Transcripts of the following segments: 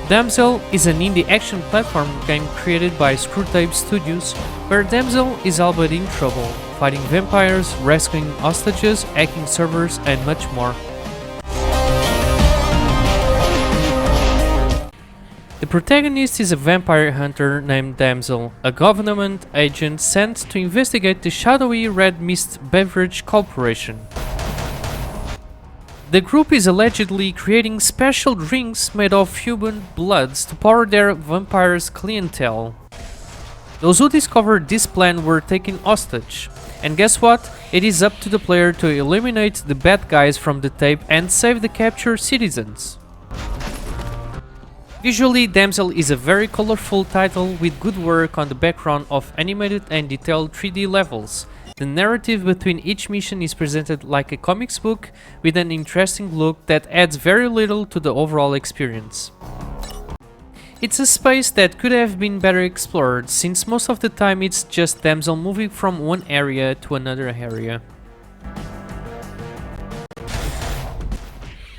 Damsel is an indie action platform game created by Screwtape Studios, where Damsel is albeit in trouble, fighting vampires, rescuing hostages, hacking servers, and much more. The protagonist is a vampire hunter named Damsel, a government agent sent to investigate the shadowy Red Mist Beverage Corporation. The group is allegedly creating special drinks made of human bloods to power their vampires' clientele. Those who discovered this plan were taken hostage, and guess what? It is up to the player to eliminate the bad guys from the tape and save the captured citizens. Visually, Damsel is a very colorful title with good work on the background of animated and detailed 3D levels. The narrative between each mission is presented like a comics book with an interesting look that adds very little to the overall experience. It's a space that could have been better explored, since most of the time it's just Damsel moving from one area to another area.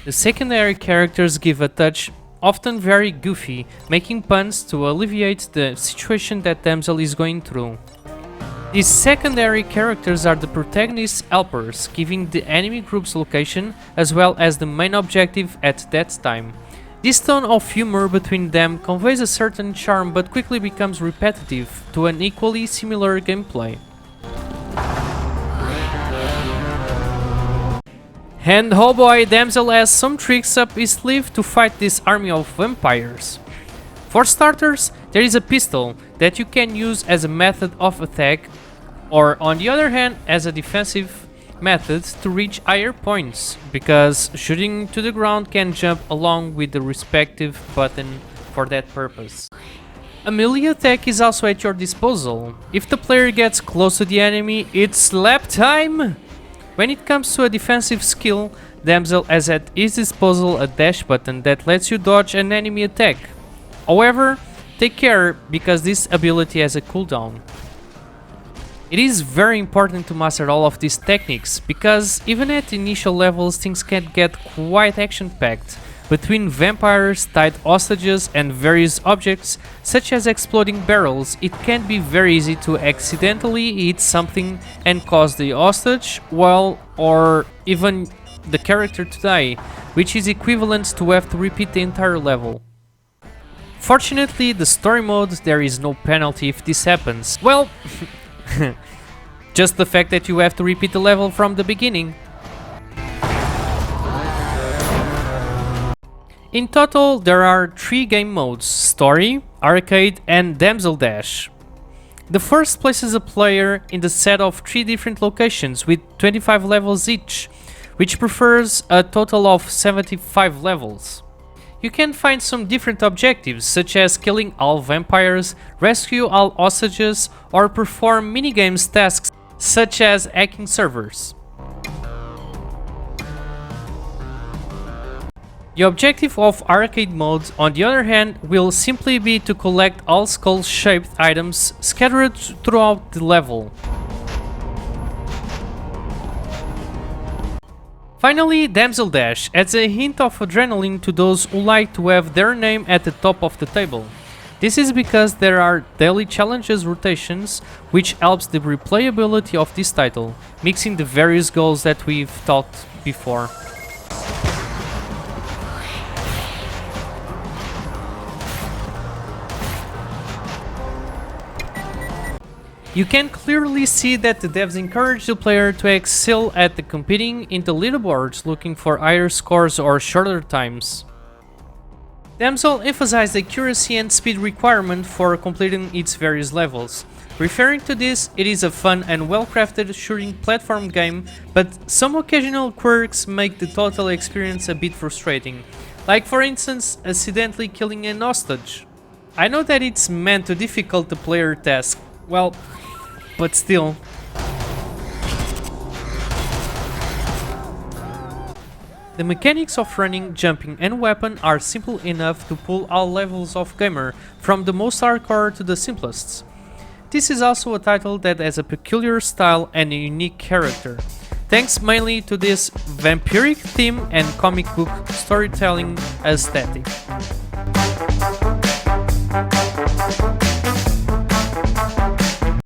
The secondary characters give a touch, often very goofy, making puns to alleviate the situation that Damsel is going through. These secondary characters are the protagonist's helpers, giving the enemy group's location as well as the main objective at that time. This tone of humor between them conveys a certain charm but quickly becomes repetitive to an equally similar gameplay. And oh boy, Damsel has some tricks up his sleeve to fight this army of vampires. For starters, there is a pistol that you can use as a method of attack, or on the other hand as a defensive method to reach higher points, because shooting to the ground can jump along with the respective button for that purpose. A melee attack is also at your disposal. If the player gets close to the enemy, it's slap time! When it comes to a defensive skill, Damsel has at his disposal a dash button that lets you dodge an enemy attack. However, take care because this ability has a cooldown. It is very important to master all of these techniques, because even at initial levels things can get quite action-packed, between vampires, tied hostages and various objects such as exploding barrels. It can be very easy to accidentally hit something and cause the hostage, well, or even the character to die, which is equivalent to have to repeat the entire level. Fortunately, the story mode, there is no penalty if this happens. Well, just the fact that you have to repeat the level from the beginning. In total, there are 3 game modes: Story, Arcade and Damsel Dash. The first places a player in the set of 3 different locations with 25 levels each, which prefers a total of 75 levels. You can find some different objectives, such as killing all vampires, rescue all hostages, or perform minigames tasks such as hacking servers. The objective of arcade mode, on the other hand, will simply be to collect all skull-shaped items scattered throughout the level. Finally, Damsel Dash adds a hint of adrenaline to those who like to have their name at the top of the table. This is because there are daily challenges rotations, which helps the replayability of this title, mixing the various goals that we've talked before. You can clearly see that the devs encourage the player to excel at the competing in the leaderboards, looking for higher scores or shorter times. Damsel emphasized the accuracy and speed requirement for completing its various levels. Referring to this, it is a fun and well-crafted shooting platform game, but some occasional quirks make the total experience a bit frustrating, like for instance accidentally killing an hostage. I know that it's meant to difficult the player task, well, but still. The mechanics of running, jumping and weapon are simple enough to pull all levels of gamer, from the most hardcore to the simplest. This is also a title that has a peculiar style and a unique character, thanks mainly to this vampiric theme and comic book storytelling aesthetic.